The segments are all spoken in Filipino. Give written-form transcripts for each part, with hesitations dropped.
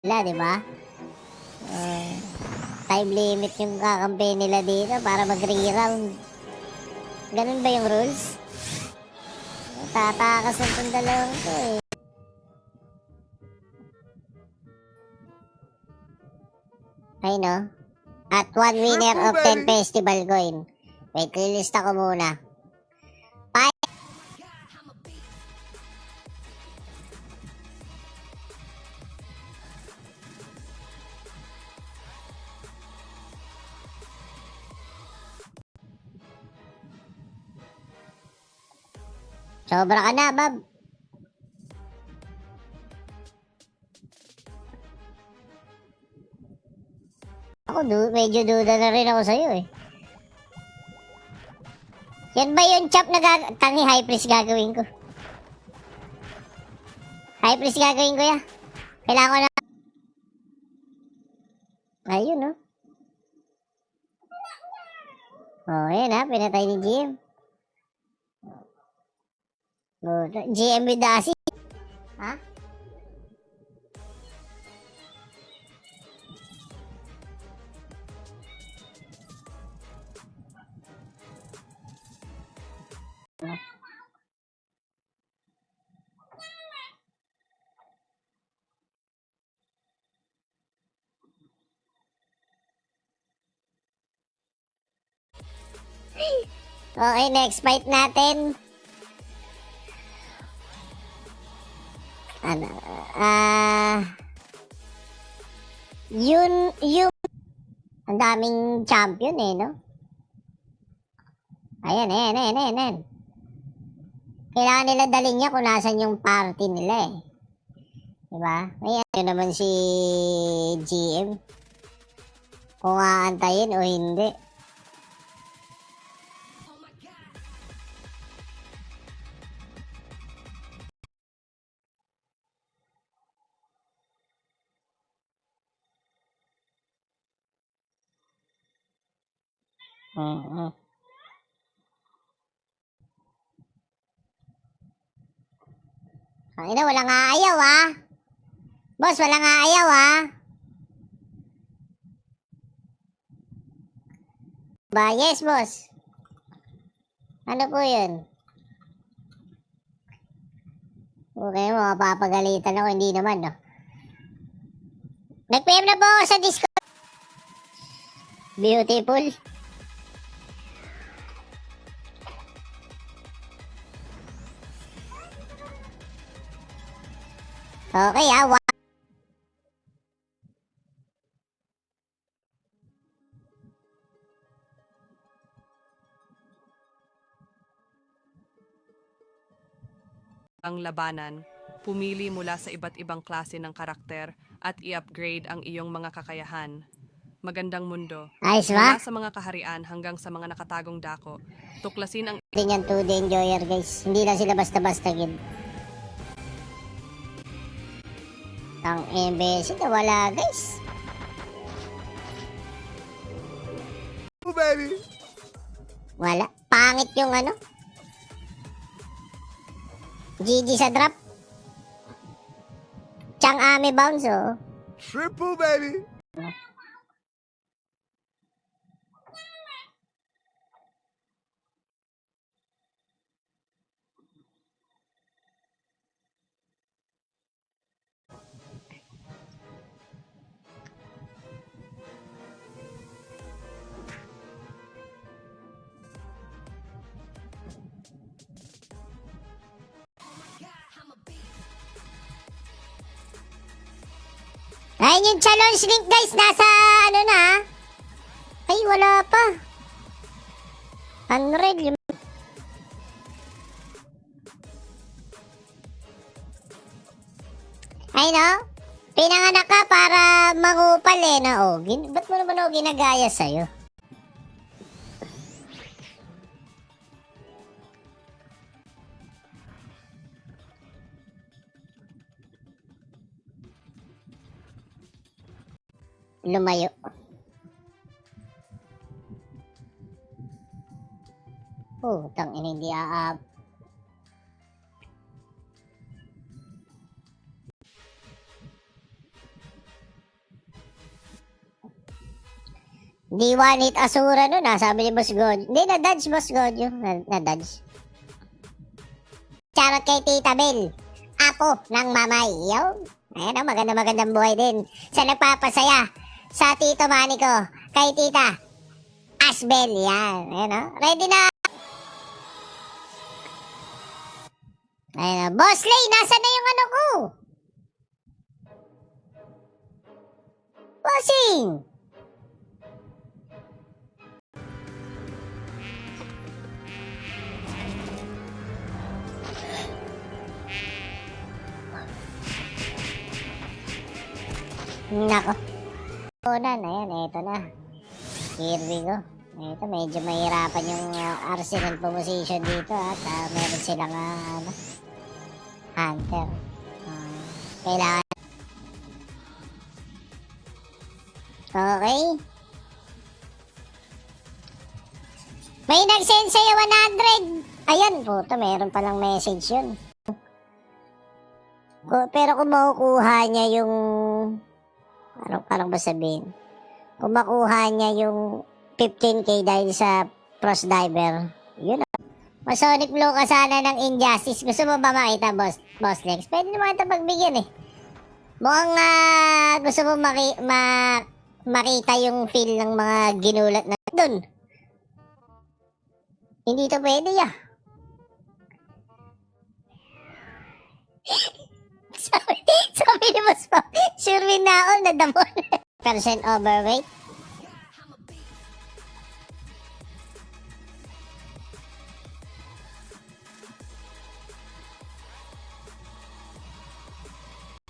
Nila, di ba? Uh, Time limit yung kakampi nila dito para mag-re-round. Ganun ba yung rules? Tatakas na itong dalawang to eh. Ay no? At one winner of 10 festival coin. Wait, lilista ko muna. Sobra ka na, Bob. Ako, medyo duda na rin ako sa'yo eh. Yan ba yung chop na tangi high priest gagawin ko? High priest gagawin ko ya. Kailangan ko na. Ayun no. Oh, yan ha. Pinatay ni GM. Oh, GM with the assist. Ha? Okay, next fight natin. Ano? Yung ang daming champion eh, no? Ayan. Kailangan nila dalhin niya kung nasan yung party nila eh. Diba? Ayan naman si GM. Kung aantayin o hindi. Ay na, walang aayaw ah. Boss, walang aayaw ah. Ba, yes boss. Ano po yun? Okay, mapapagalitan ako, hindi naman no. Nag-PM na po ako sa Discord. Beautiful. Okay ah. Ang labanan, pumili mula sa iba't ibang klase ng karakter at i-upgrade ang iyong mga kakayahan. Magandang mundo. Ayos ba? Mula sa mga kaharian hanggang sa mga nakatagong dako, tuklasin ang Din yan 2D enjoyer guys. Hindi lang sila basta-basta gid. Ang MBS na wala guys. Oh, baby. Wala. Pangit yung ano. GG sa drop. Chang Ame bounce oh. Triple, baby. Ayun yung challenge link guys. Nasa ano na. Ay wala pa. Unreal yung... Ay no. Pinanganak ka para mangupal eh na oh. Ba't mo naman ako ginagaya sa'yo? Lumayo. Oh, tangin hindi aab. Hindi one hit Asura nun, sabi ni Boss God. Hindi, na-dodge Boss God yun. Na-dodge. Charot kay Tita Bell. Apo ng mamay. Yo. Ayan o, magandang buhay din. Sa nagpapasaya. Sa Tito Manny ko. Kay Tita Asbel. Yan. Ayan o. Ready na. Ayan o. Boss Lay, nasa na yung ano ko? Bossing. Nako. Ayan, eto na. Here we go. Ito, medyo mahirapan yung Arsenal position dito at meron silang Hunter. Kailangan. Okay. May nag-send sa'yo 100. Ayan, puto, meron palang message yun. Pero kung makukuha niya yung parang ba sabihin? Kung makuha niya yung 15k dahil sa Frost Diver, yun o. Masonic Blue ka sana ng Injustice. Gusto mo ba makita, Boss Lex? Pwede naman ito pagbigyan eh. Mukhang gusto mo makita yung feel ng mga ginulat na dun. Hindi to pwede ya. Sabi ni Boss Pao, sure win na ako, nadamon. Percent overweight.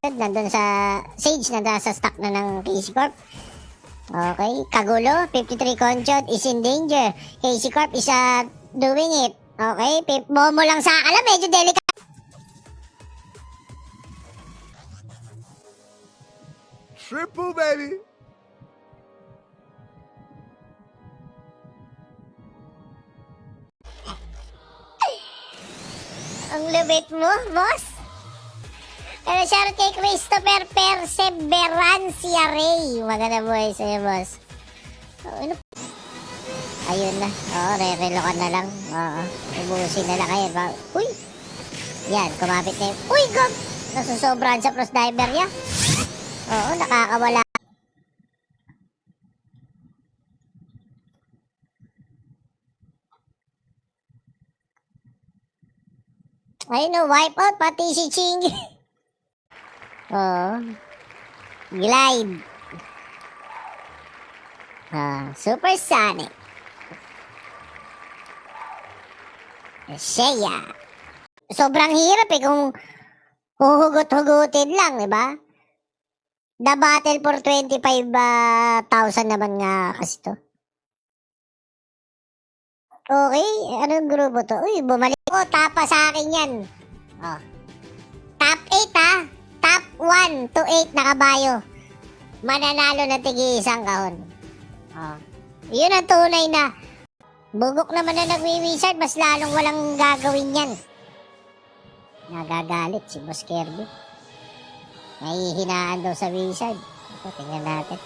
Nandun sa Sage, nandun sa stock na ng KC Corp. Okay, Kagulo, 53 Conchod is in danger. KC Corp is doing it. Okay, Momo lang sa alam, medyo delicate. Triple, baby. Ang lubit mo, boss. Pero shoutout kay Christopher Perseverancia Ray. Maganda buhay sa'yo, boss. Ano? Ayun na. Oo, re-relokan na lang. Oo, ubusin na lang kayo. Uy! Yan, kumapit na yun. Uy, gag! Nasusobrahan sa Frost Diver niya. Oo, nakakawala. Ayun o, wipe out pati si Chingy. Oo. Glide. Supersonic. Shea. Sobrang hirap eh kung huhugot-hugutin lang, di ba? The battle for 25,000 naman nga kasi to. Okay, anong grupo to? Uy, bumalik ko. Tapa sa akin yan. Oh. Top 8 ha. Top 1 to 8 na kabayo. Mananalo na tigi isang kahon. Oh. Yun ang tunay na. Bugok naman na nagwi-wizard. Mas lalong walang gagawin yan. Nagagalit si Boss Kirby. Nahihinaan daw sa wizard. Ito, tingnan natin.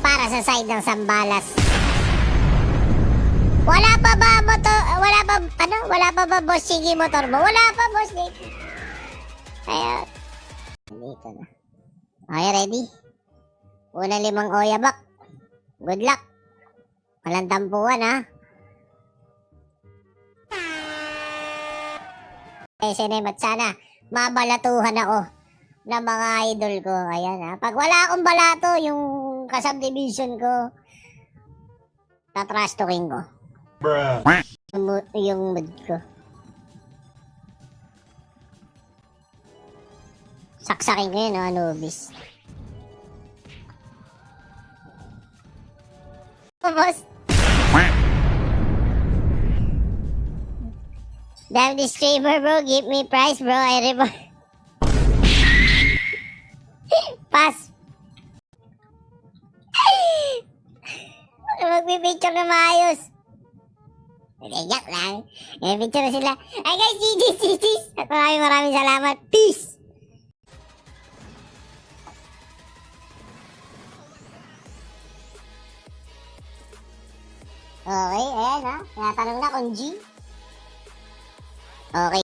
Para sa side ng Sambalas. Wala pa ba Boss Chigi motor mo? Wala pa, Boss Nick. Kaya, dito na. Okay, ready? Una 5 oyabak. Good luck. Walang tampuan, ha? Sinemat sana. Mabalatuhan ako ng mga idol ko. Ayan, ha? Pag wala akong balato, yung kasubdivision ko, tatrastokin ko. Bruh. Yung mood ko. Saksakin ko yun, no, Anubis. Boss. Damn this streamer, bro. Give me price, bro. I report. Pass. Magpipicture na maayos. Yak lang. Picture na sila. Ay guys, GG's. Maraming salamat. Peace. Okay, ayan ha. Tinatanong na kung G. Okay.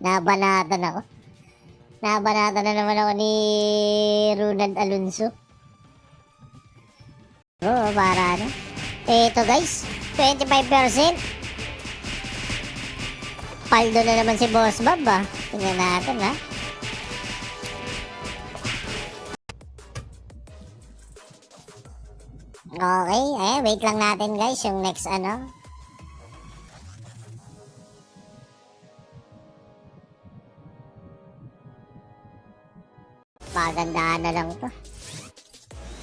Nabanatan ako. Nabanatan na naman ako ni Ronald Alonso. Oo, para ano. Ito guys, 25%. Paldo na naman si Boss Bob ah. Tingnan natin ha. Okay, wait lang natin guys yung next ano. Pagandahan na lang to.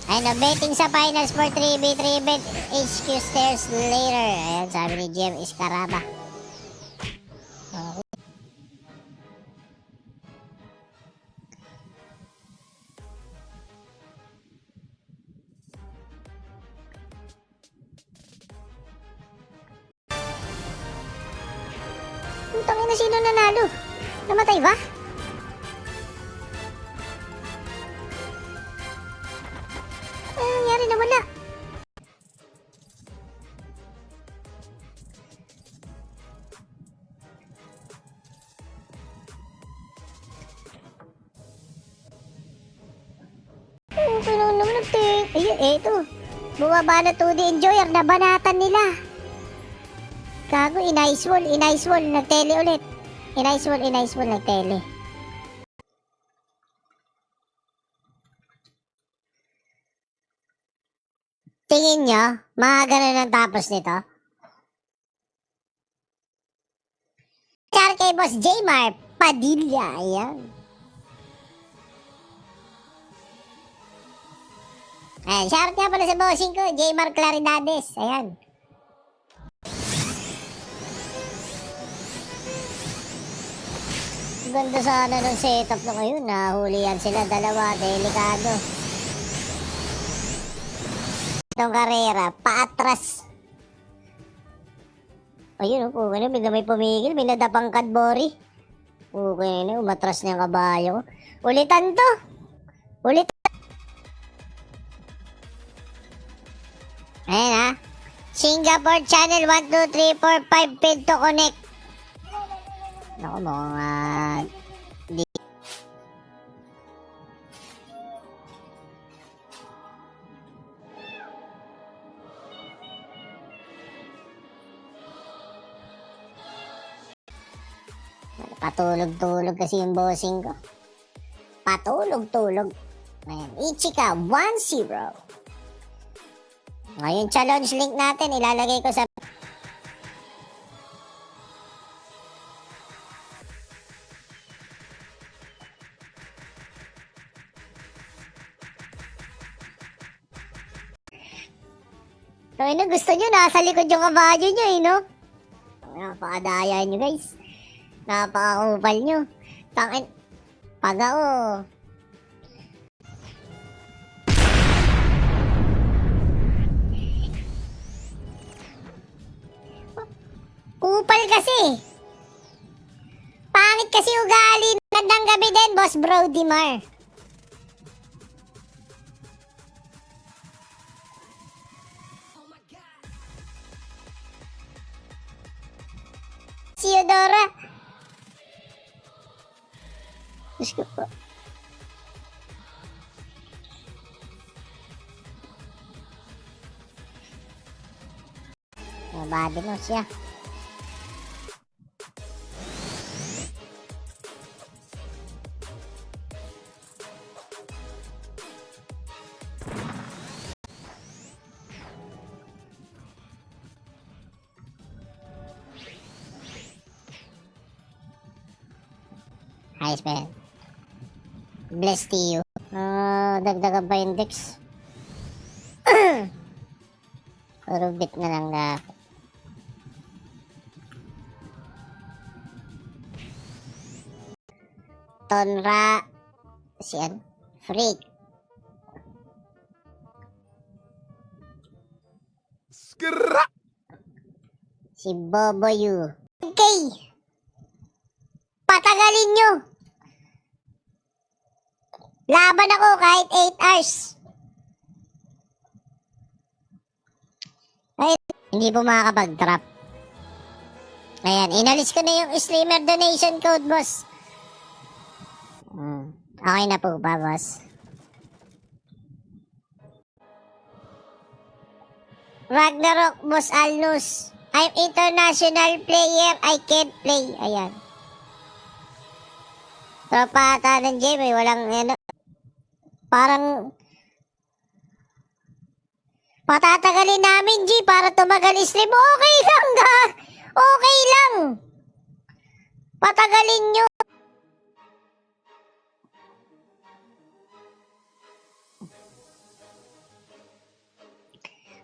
Ayun, betting sa finals for 3B, 3bet HQ stairs later. Ayan, sabi ni GM Iscaraba. Okay. Tangin na, sino nanalo? Namatay ba? Ano nangyari, nawala? Okay lang naman ayun, eto. Bumaba na 2D Enjoyer, nabanatan nila. Gago, in-ice wall, nagtele ulit. In-ice wall, nagtele. Tingin nyo, mga ganun ang tapos nito? Shout kay Boss Jmar Padilla, ayan. Ayan, shout nga pala sa bossing ko, Jmar Claridades, ayan. Ganda sana ng setup na ngayon, nahulihan sila dalawa, delikado. Itong karera, paatras. Ayun, okay na, bigla may pumigil, may nadapang kadbori. Okay na, umatras na yung kabayo. Ulitan to. Ulitan. Ayan ha. Singapore channel 1, 2, 3, 4, 5 pin to connect. Naku, mga patulog-tulog kasi yung bossing ko. Patulog-tulog. Ayan, Ichika 1-0. Ngayon, challenge link natin, ilalagay ko sa Ay na, gusto nyo, nasa likod yung kabayo nyo eh, no? Napakadaya nyo guys. Napakakupal nyo. Tangin, pagao. Kupal kasi. Pangit kasi ugali. Nandang gabi din, Boss Brody Mar. Theodora. Diyos ko po. Nabadi mo siya. Ayos pa yan. Bless to you. Dagdagan pa yung dex. Puro bit na lang na. Tonra. Siyan. Freak. Skra! Si Bobo Yu. Okay. Patagalin nyo. Laban ako kahit 8 hours. Ay, hindi po makakapag-trap. Ayan, inalis ko na yung streamer donation code, boss. Okay na po ba, boss? Ragnarok, boss Alnus. I'm international player, I can't play. Ayan. Tropa ata ng Jay, walang ano. Parang patatagalin namin, G, para tumagal stream. Okay lang, ga. Okay lang. Patagalin nyo.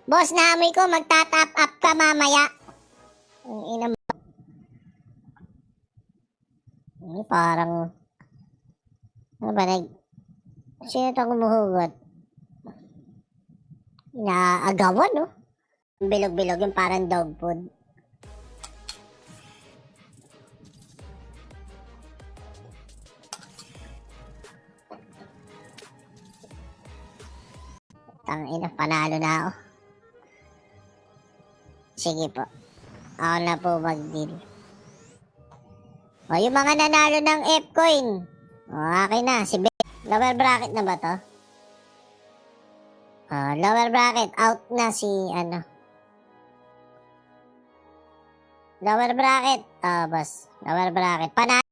Boss, naamoy ko, magta-top up ka mamaya. Ang ina mo. Parang, ano ba, sino itong umuhugot? Inaagawan, no? Bilog-bilog yung parang dog food. Tangina, panalo na ako. Sige po. Ako na po mag-deal. O, yung mga nanalo ng F-Coin. O, akin na. Si lower bracket na ba to? Lower bracket. Out na si, ano. Lower bracket. Boss. Lower bracket. Panalo.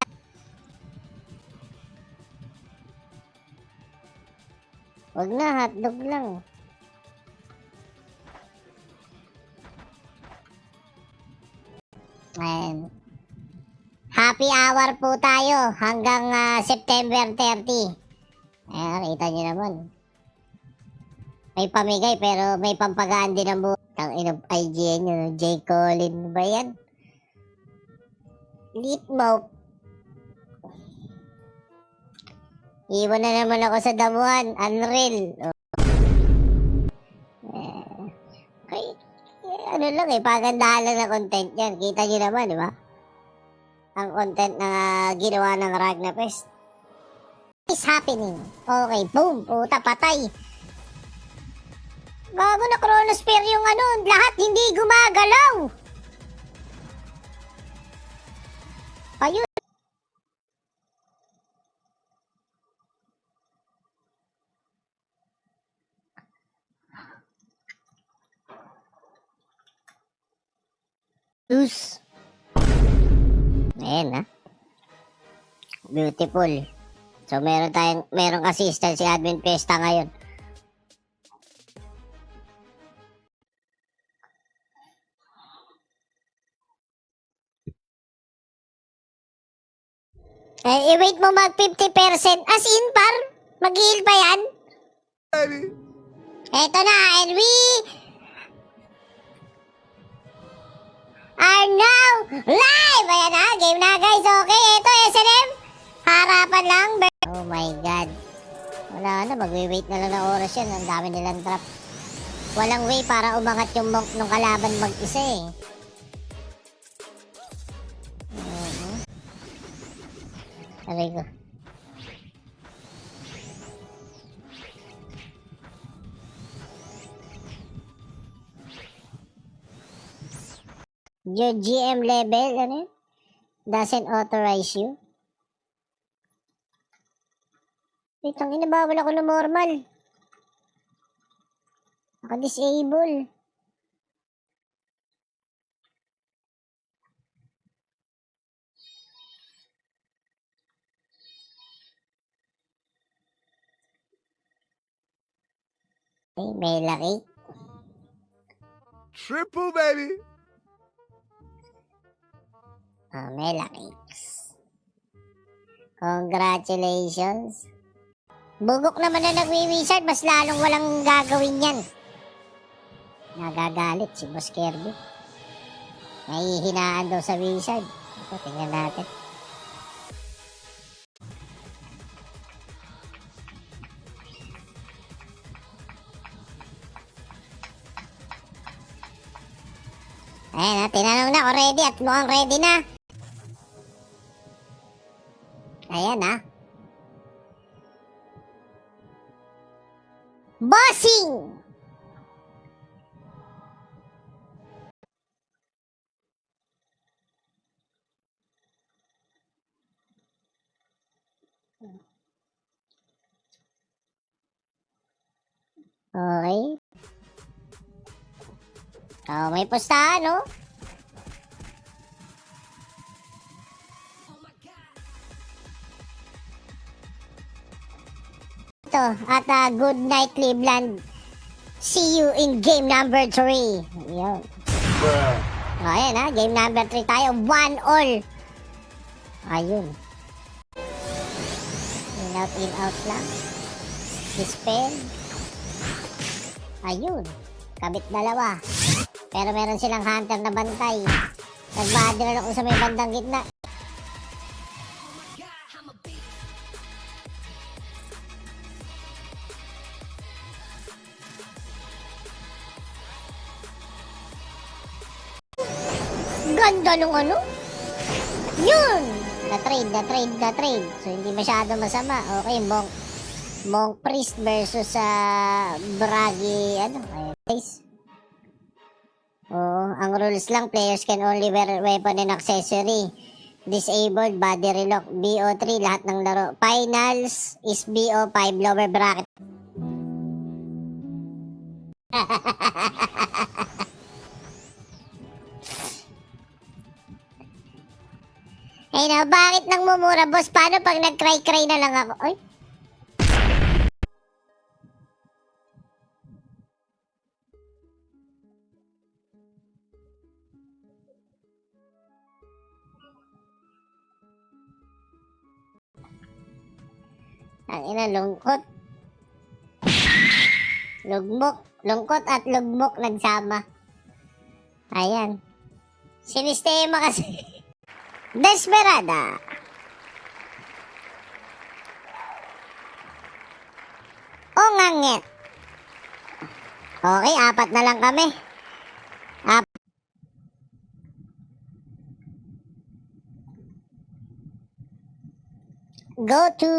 Huwag na, hotdog lang. Ayan. Happy hour po tayo hanggang September 30. Ayan, kita nyo naman. May pamigay pero may pampagaan din ang buhay. Ang inong IGN nyo, J. Colin ba yan? Litmouth. Iwan na naman ako sa damuhan. Unreal. Okay. Ano lang pagandahan lang na content yan. Kita nyo naman, di ba? Ang content na ginawa ng Ragnarfest. What is happening? Okay, boom. Puta, patay. Gago na chronosphere yung ano. Lahat hindi gumagalaw. Ayun. Ayan, beautiful. So merong assistant si Admin Pesta ngayon. I-wait mo mag 50%. As in, par? Mag-heal pa yan? Baby. Eto na, and we are now live! Ayan na, game na guys. Okay, eto SNM. Harapan lang. Oh my God. Wala na, mag-wait na lang ng oras yan. Ang dami nilang trap. Walang way para umangat yung monk nung kalaban mag-isa eh. Aray ko. Your GM level, ano yun? Doesn't authorize you. Wait, ang inabawal ako ng normal. Naka-disable. Okay, may laki. Triple, baby. Mela Cakes. Congratulations. Bugok naman na nagwi-wizard, mas lalong walang gagawin yan. Nagagalit si Boss Kirby. Nahihinaan daw sa wizard. Ito, tingnan natin. Ayan ha, tinanong na kung ready at mukhang ready na. Ayan ha. Bossing! Okay. Oh, may pustahan, no? Ito, at good night, Cleveland. See you in game number 3. Yun. Oh, ayan ha, game number 3 tayo. 1-all. Ayun. In out lang. Dispel. Ayun. Kabit dalawa. Pero meron silang hunter na bantay. Nag-bother ako sa may bandang gitna. Ganda nung ano. Yun! Na-trade. So, hindi masyado masama. Okay, Monk Priest versus Bragi, ano, ayun, guys. Oo, ang rules lang, players can only wear weapon and accessory. Disabled, body relock, BO3, lahat ng laro. Finals is BO5, lower bracket. Hey na, bakit nang mumura, boss? Paano pag nag-cry-cry na lang ako? Ay? Ang ina, lungkot. Lungkot at lugmok nagsama. Ayan. Sinistema kasi. Desperada. O ngangit. Okay, 4 na lang kami. Go to.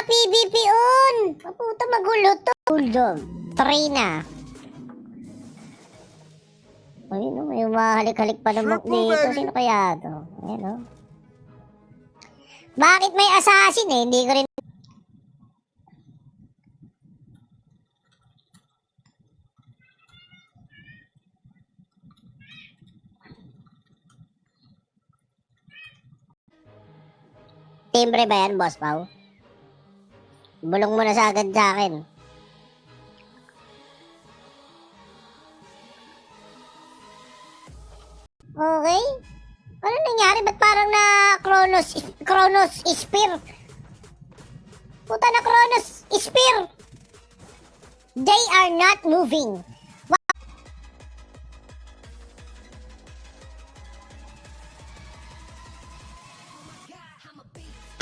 PVP on. Paputa, magulo to. Bulldog. 3 na. Ayun, no, may mahalik-halik pa naman dito. Sino kaya to? Ayan, no? Bakit may assassin eh? Hindi ko rin... Timbre ba yan, Boss Pao? Bulong mo na sa agad sa akin. Okay. Ano nangyari? Ba't parang na Chronos Spear? Puta na Chronos Spear! They are not moving.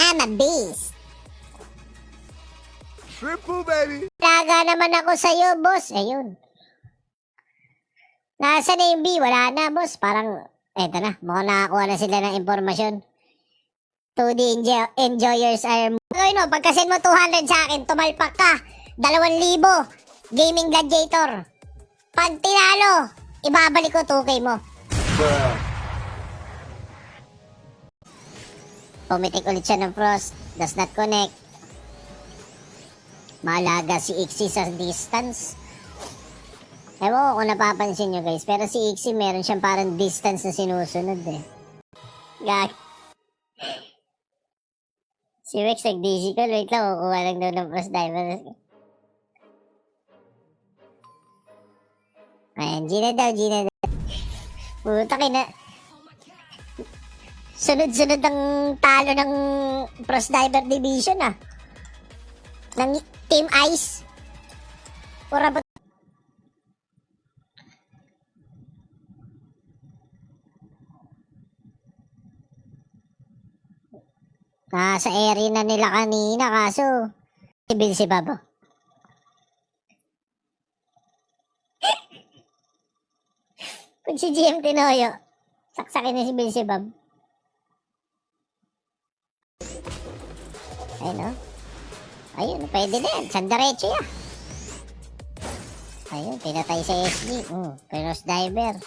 I'm a beast. Triple, baby. Laga naman ako sa'yo, boss. Ayun. Nasaan na yung B? Wala na, boss. Parang, eto na. Mukhang nakakuha na sila ng impormasyon. 2D enjoyers are... Ano, pagkasend mo 200 sa akin, tumalpak ka. 2,000. Gaming gladiator. Pag tinalo, ibabalik ko 2K mo. Pumitik ulit siya ng Frost. Does not connect. Malaga si Ixie sa distance. Ewan ko kung napapansin nyo guys, pero si Ixie meron siyang parang distance na sinusunod eh. Gag. Si Wex nag-DC ko, wait lang, kukuha lang daw ng Frost Diver. Ayan, Gina daw. Puta kina... Sunod-sunod ang talo ng Frost Diver Division ah. Ng Team Ice. Pura ba? Nasa area na nila kanina kaso ibil si Babo. Pag si GM Tinoyo, saksakin na si Beelzebub. Ayun, no? Ayun, pwede na yan. Sandarecho yan. Ayun, pinatay sa SG. Peros Diver.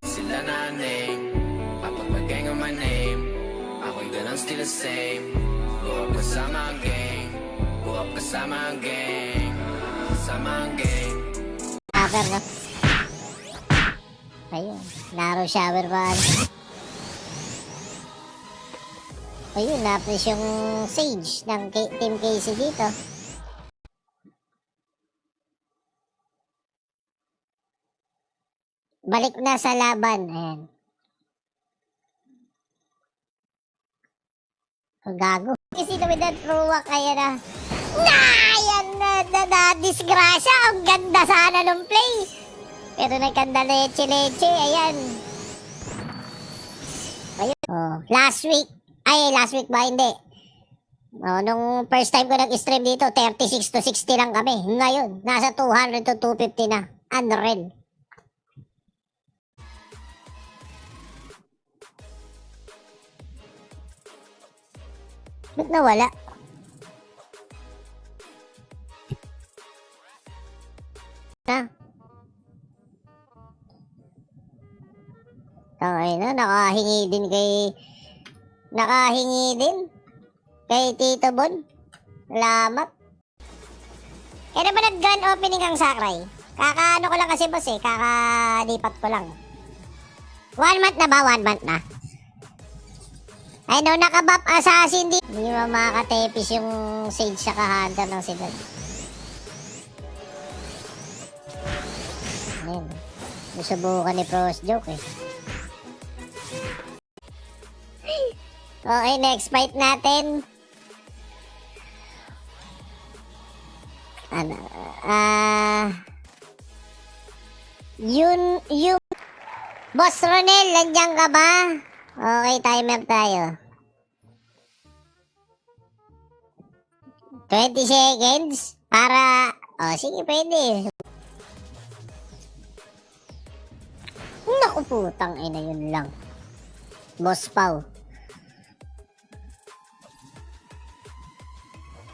Sila na name, papagpag-gang on my name. Ako'y ganun still the same. Go up kasama ang gang. Go up kasama ang gang. Kasama ang gang. Cover, no? Ayun, narrow shower ba? Ayun, na-press yung Sage ng Team Casey dito. Balik na sa laban. Ayan. Ang gago. Kasi naman na truwa kaya na. Yan na disgrasya. Ang ganda sana ng play. Pero nagkanda leche-leche. Ayan. Ayun. Oh, last week ba? Hindi. Oh, nung first time ko nag-stream dito, 36 to 60 lang kami. Ngayon, nasa 200 to 250 na. Unreal. Ba't nawala? Na? Okay na, nakahingi din kay Tito Bon. Salamat. Kaya naman nag-grand opening ang Sakray. Kakaano ko lang kasi boss kakalipat ko lang. 1 month na ba? 1 month na. Ay no, nakabap assassin din. Hindi mo makakatepis yung Sage sa kahunter ng Sigal. Ayan. Susubukan ni Pros Joke Okay, next fight natin. Ano? Yung Boss Ronel, nandiyan ka ba? Okay, timer tayo. 20 seconds para... sige, pwede. Naku, putang ina, yun lang. Boss Pau.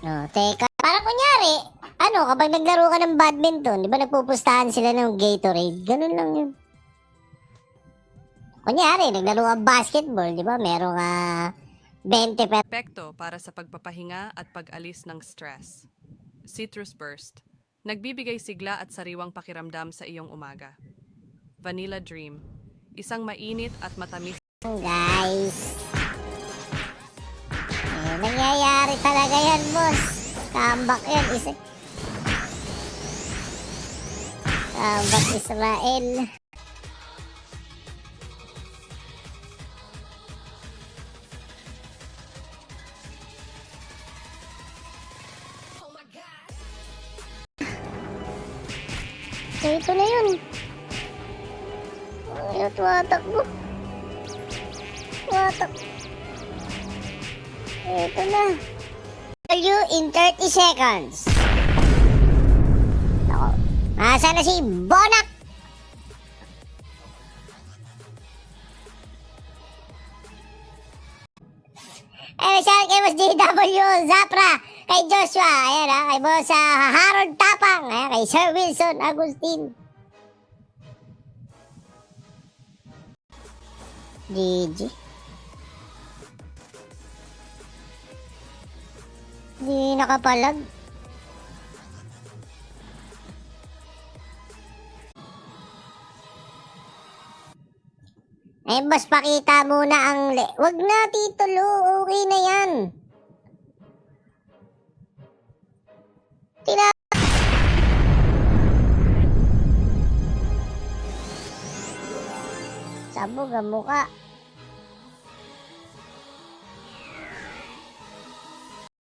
Teka. Parang kunyari, kapag naglaro ka ng badminton, di ba nagpupustahan sila ng Gatorade? Ganun lang yun. Kunyari, naglaro ka basketball, di ba? Merong 20 per... Epekto para sa pagpapahinga at pag-alis ng stress. Citrus Burst. Nagbibigay sigla at sariwang pakiramdam sa iyong umaga. Vanilla Dream. Isang mainit at matamis. Guys. Nangyayari talaga yan, boss. Comeback yan. Comeback Israel. So, ito na yun. Ayun, tumatakbo. Ito na. You in 30 seconds. Ako. Nasa na si Bonak? Ay, shout kay Boss JW, Zapra, kay Joshua, ayan kay Boss Harold Tapang, ayan, kay Sir Wilson Agustin. GG. Di nakapalag. Eh, boss, pakita muna ang wag na, Tito Lo. Okay na yan. Sabog ang muka.